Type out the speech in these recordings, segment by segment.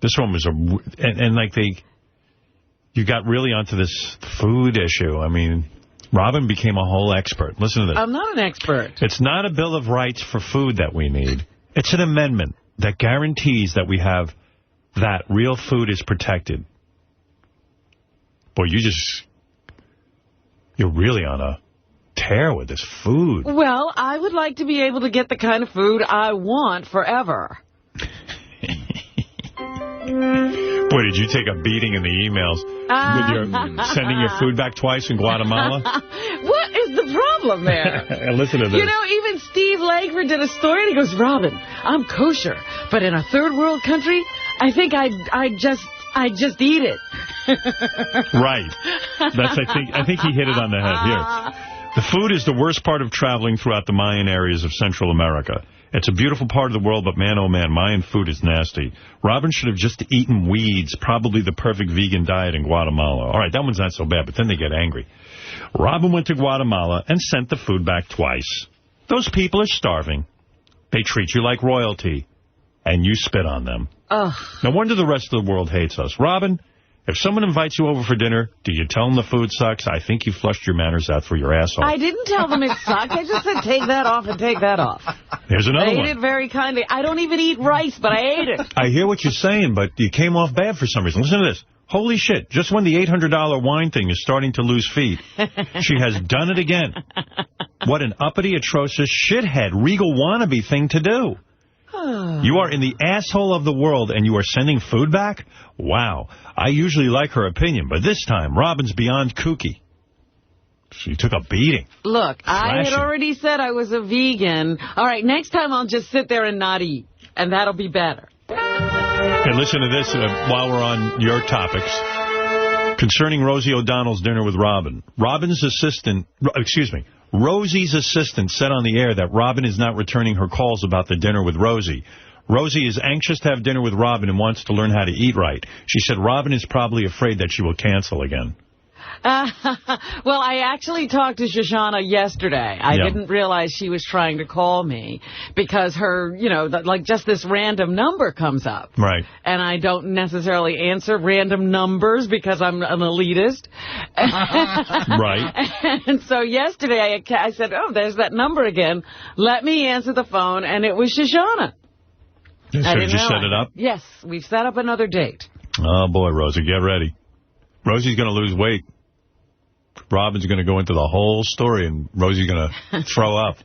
This one was and like you got really onto this food issue. I mean, Robin became a whole expert. Listen to this. I'm not an expert. It's not a Bill of Rights for food that we need. It's an amendment that guarantees that we have that real food is protected. Boy, you're really on a tear with this food. Well, I would like to be able to get the kind of food I want forever. Boy, did you take a beating in the emails with your sending your food back twice in Guatemala? What is the problem there? Listen to this. You know, even Steve Langford did a story, and he goes, Robin, I'm kosher, but in a third world country, I think I'd just eat it. Right. I think he hit it on the head. Here. The food is the worst part of traveling throughout the Mayan areas of Central America. It's a beautiful part of the world, but man, oh man, Mayan food is nasty. Robin should have just eaten weeds, probably the perfect vegan diet in Guatemala. All right, that one's not so bad, but then they get angry. Robin went to Guatemala and sent the food back twice. Those people are starving. They treat you like royalty, and you spit on them. Ugh. No wonder the rest of the world hates us. Robin, if someone invites you over for dinner, do you tell them the food sucks? I think you flushed your manners out for your asshole. I didn't tell them it sucked. I just said, take that off and take that off. Here's another one. I ate it very kindly. I don't even eat rice, but I ate it. I hear what you're saying, but you came off bad for some reason. Listen to this. Holy shit, just when the $800 wine thing is starting to lose feet, she has done it again. What an uppity, atrocious, shithead, regal wannabe thing to do. You are in the asshole of the world, and you are sending food back? Wow. I usually like her opinion, but this time, Robin's beyond kooky. She took a beating. Look, I had already said I was a vegan. All right, next time I'll just sit there and not eat, and that'll be better. Hey, listen to this while we're on your topics. Concerning Rosie O'Donnell's dinner with Robin. Rosie's assistant said on the air that Robin is not returning her calls about the dinner with Rosie. Rosie is anxious to have dinner with Robin and wants to learn how to eat right. She said Robin is probably afraid that she will cancel again. Well, I actually talked to Shoshana yesterday. I didn't realize she was trying to call me because her, like just this random number comes up. Right. And I don't necessarily answer random numbers because I'm an elitist. Right. And so yesterday I said, oh, there's that number again. Let me answer the phone. And it was Shoshana. So you just set it up? Yes. We've set up another date. Oh, boy, Rosie, get ready. Rosie's going to lose weight. Robin's going to go into the whole story, and Rosie's going to throw up.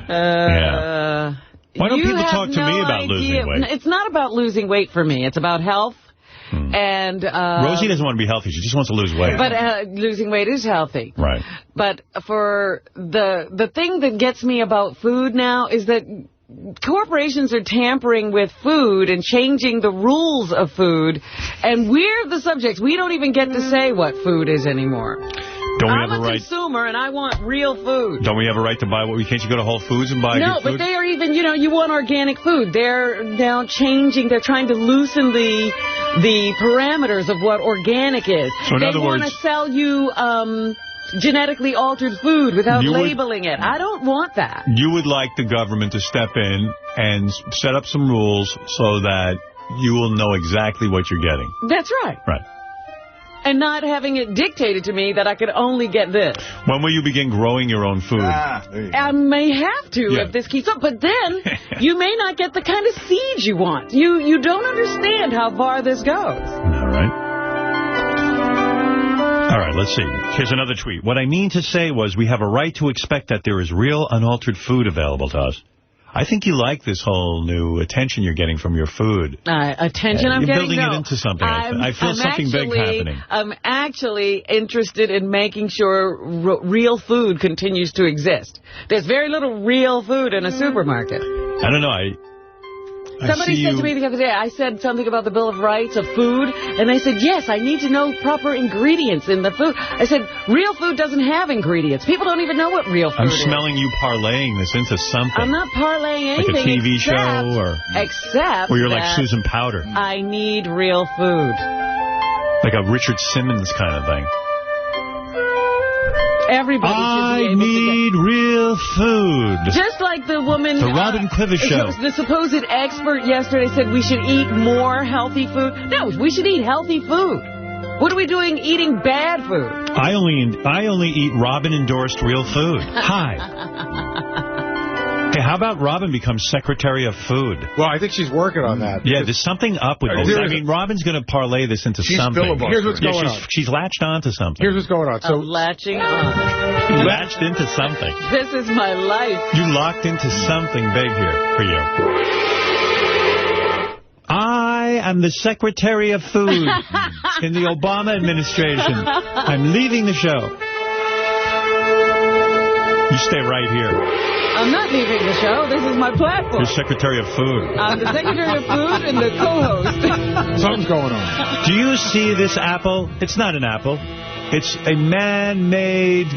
Yeah. Why don't people talk to me about losing weight? It's not about losing weight for me. It's about health. And Rosie doesn't want to be healthy. She just wants to lose weight. But losing weight is healthy. Right. But for the thing that gets me about food now is that corporations are tampering with food and changing the rules of food, and we're the subjects. We don't even get to say what food is anymore. I'm a consumer, and I want real food. Don't we have a right to buy what we can't? You go to Whole Foods and buy good food? No, but they are even, you want organic food. They're now changing. They're trying to loosen the parameters of what organic is. So in other words, they want to sell you genetically altered food without labeling it. I don't want that. You would like the government to step in and set up some rules so that you will know exactly what you're getting. That's right. Right. And not having it dictated to me that I could only get this. When will you begin growing your own food? I may have to if this keeps up. But then you may not get the kind of seeds you want. You don't understand how far this goes. All right. All right, let's see. Here's another tweet. What I mean to say was we have a right to expect that there is real, unaltered food available to us. I think you like this whole new attention you're getting from your food. Attention I'm getting? You're building it into something. I feel something big happening. I'm actually interested in making sure real food continues to exist. There's very little real food in a supermarket. I don't know. Somebody said to me the other day, I said something about the Bill of Rights of food, and they said, yes, I need to know proper ingredients in the food. I said, real food doesn't have ingredients. People don't even know what real food is. I'm smelling you parlaying this into something. I'm not parlaying anything. Like a TV show? Except or you're like Susan Powder. I need real food. Like a Richard Simmons kind of thing. Everybody should be able need real food. Just like the woman... The Robin Quiver Show. The supposed expert yesterday said we should eat more healthy food. No, we should eat healthy food. What are we doing eating bad food? I only eat Robin-endorsed real food. Hi. Hey, how about Robin becomes Secretary of Food? Well, I think she's working on that. Yeah, there's something up with this. I mean, Robin's going to parlay this into something. Here's what's going on. She's latched onto something. Here's what's going on. So latching on. Latched into something. This is my life. You locked into something big here for you. I am the Secretary of Food in the Obama administration. I'm leaving the show. You stay right here. I'm not leaving the show. This is my platform. You're Secretary of Food. I'm the Secretary of Food and the co-host. Something's going on. Do you see this apple? It's not an apple. It's a man-made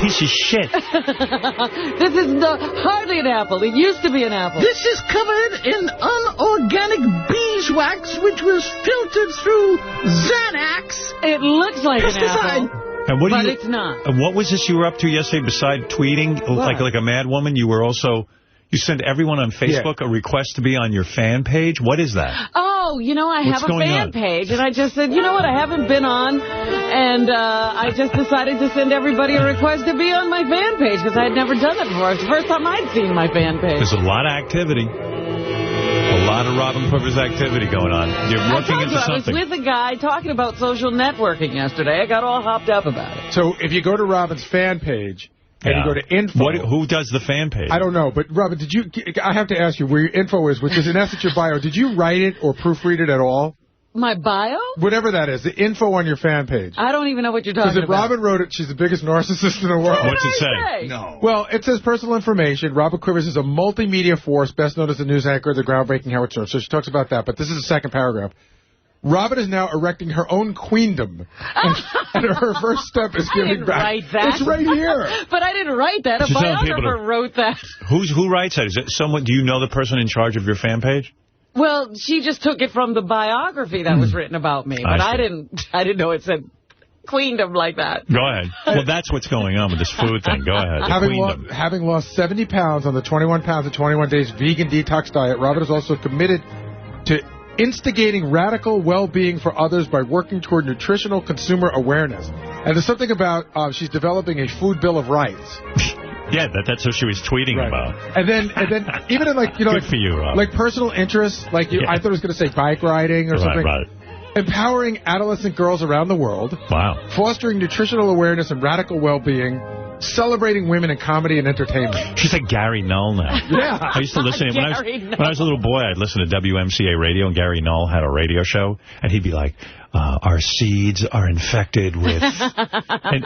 piece of shit. This is hardly an apple. It used to be an apple. This is covered in unorganic beeswax, which was filtered through Xanax. It looks like an apple. And what but it's not. And what was this you were up to yesterday beside tweeting? Like a mad woman? You were also... You sent everyone on Facebook a request to be on your fan page? What is that? Oh, I have a fan page. And I just said, you know what, I haven't been on. And I just decided to send everybody a request to be on my fan page because I had never done it before. It's the first time I'd seen my fan page. There's a lot of activity. A lot of Robin Quivers activity going on. You're looking into something. I was with a guy talking about social networking yesterday. I got all hopped up about it. So if you go to Robin's fan page... And you go to info. Who does the fan page? I don't know. But, Robin, I have to ask you where your info is, which is in essence your bio. Did you write it or proofread it at all? My bio? Whatever that is. The info on your fan page. I don't even know what you're talking about. Because if Robin wrote it, she's the biggest narcissist in the world. What's it say? No. Well, it says personal information. Robin Quivers is a multimedia force, best known as the news anchor of the groundbreaking Howard Stern. So she talks about that. But this is the second paragraph. Robin is now erecting her own queendom, and her first step is giving back. I didn't write that. It's right here. But I didn't write that. A biographer wrote that. Who writes that? Is it someone? Do you know the person in charge of your fan page? Well, she just took it from the biography that was written about me, but I didn't know it said queendom like that. Go ahead. Well, that's what's going on with this food thing. Go ahead. Having lost 70 pounds on the 21 pounds in 21 days vegan detox diet, Robin is also committed to instigating radical well-being for others by working toward nutritional consumer awareness. And there's something about she's developing a food bill of rights. Yeah, that's what she was tweeting about. And then even in Good for you, Rob. like personal interests, I thought it was going to say bike riding or something. Right. Empowering adolescent girls around the world. Wow. Fostering nutritional awareness and radical well-being. Celebrating women in comedy and entertainment. She's like Gary Null now. Yeah. I used to listen when I was a little boy, I'd listen to WMCA radio, and Gary Null had a radio show, and he'd be like, our seeds are infected with... and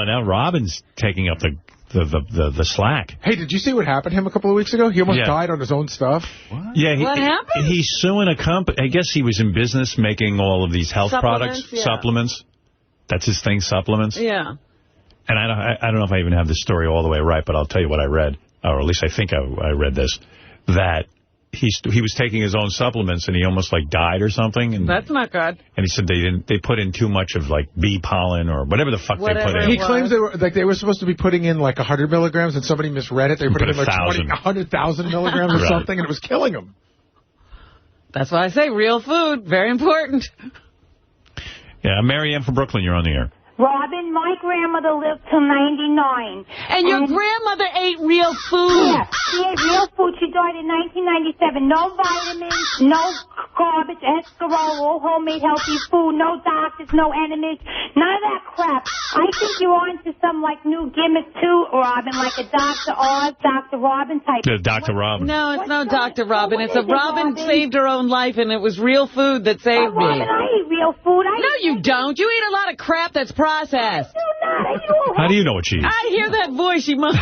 now Robin's taking up the slack. Hey, did you see what happened to him a couple of weeks ago? He almost died on his own stuff. What? Yeah, what happened? He's suing a company. I guess he was in business making all of these health products, supplements. That's his thing, supplements. Yeah. And I don't know if I even have this story all the way right, but I'll tell you what I read, or at least I think I read this, that he was taking his own supplements and he almost died or something. And that's not good. And he said they put in too much of bee pollen or whatever the fuck they put in. He claims they were supposed to be putting in 100 milligrams and somebody misread it. They put in 100,000 milligrams or something, and it was killing him. That's why I say real food, very important. Yeah, Mary Ann from Brooklyn, you're on the air. Robin, my grandmother lived till 99. And your grandmother ate real food? Yeah, she ate real food. She died in 1997. No vitamins, no garbage, escarole, all homemade healthy food, no doctors, no enemies, none of that crap. I think you're on to some new gimmick too, Robin, like a Dr. Oz, Dr. Robin type. Dr. Robin. No, it's no Dr. Robin. It's a Robin saved her own life, and it was real food that saved me. Robin, I eat real food. No, you don't. You eat a lot of crap that's processed. How do you know what she eats? I hear that voice. She must.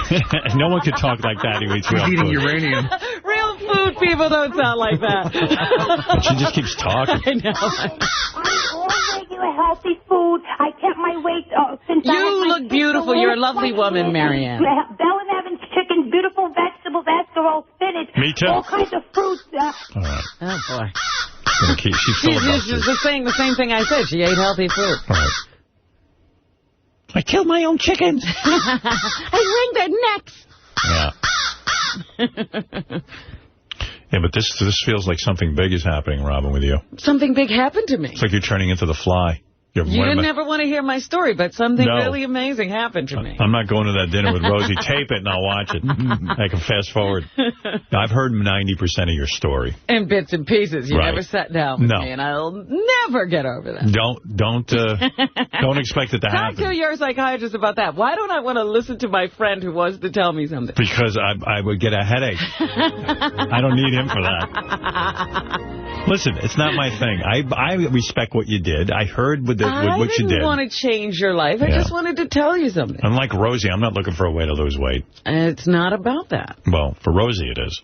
No one can talk like that who eats real food. Eating uranium. Real food people don't sound like that. But she just keeps talking. I know. I eat all regular healthy food. I kept my weight since I You look beautiful. You're a lovely woman, Marianne. Bell and Evans chicken, beautiful vegetables, escarole, spinach. Me too. All kinds of fruits. All right. Oh, boy. She's just saying the same thing I said. She ate healthy food. All right. I killed my own chickens. I wring their necks. Yeah. Yeah, but this feels like something big is happening, Robin, with you. Something big happened to me. It's like you're turning into the Fly. You never want to hear my story, but something really amazing happened to me. I'm not going to that dinner with Rosie. Tape it and I'll watch it. I can fast forward. I've heard 90% of your story. In bits and pieces. You never sat down with me, and I'll never get over that. Don't expect it to happen. Talk to your psychiatrist about that. Why don't I want to listen to my friend who wants to tell me something? Because I would get a headache. I don't need him for that. Listen, it's not my thing. I respect what you did. I heard what you did. I didn't want to change your life. I just wanted to tell you something. Unlike Rosie, I'm not looking for a way to lose weight. It's not about that. Well, for Rosie it is.